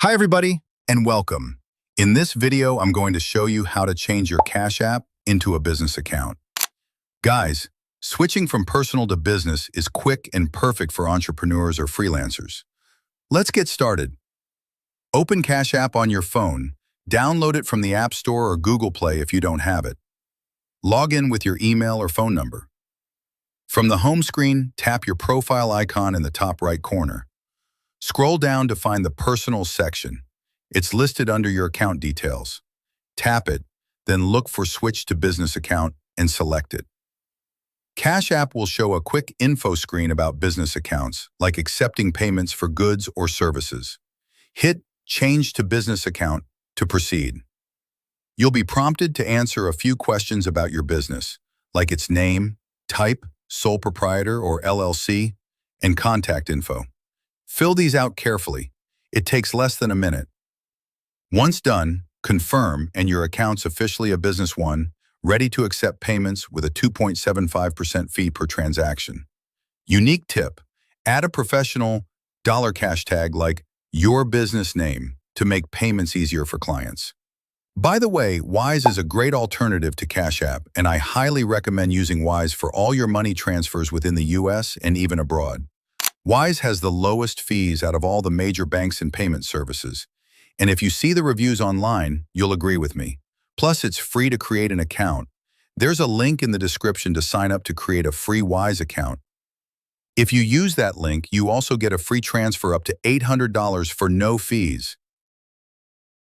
Hi everybody, and welcome. In this video, I'm going to show you how to change your Cash App into a business account. Guys, switching from personal to business is quick and perfect for entrepreneurs or freelancers. Let's get started. Open Cash App on your phone, download it from the App Store or Google Play if you don't have it. Log in with your email or phone number. From the home screen, tap your profile icon in the top right corner. Scroll down to find the Personal section. It's listed under your account details. Tap it, then look for Switch to Business Account and select it. Cash App will show a quick info screen about business accounts, like accepting payments for goods or services. Hit Change to Business Account to proceed. You'll be prompted to answer a few questions about your business, like its name, type, sole proprietor or LLC, and contact info. Fill these out carefully. It takes less than a minute. Once done, confirm and your account's officially a business one, ready to accept payments with a 2.75% fee per transaction. Unique tip: add a professional $cash tag like your business name to make payments easier for clients. By the way, Wise is a great alternative to Cash App, and I highly recommend using Wise for all your money transfers within the US and even abroad. Wise has the lowest fees out of all the major banks and payment services. And if you see the reviews online, you'll agree with me. Plus, it's free to create an account. There's a link in the description to sign up to create a free Wise account. If you use that link, you also get a free transfer up to $800 for no fees.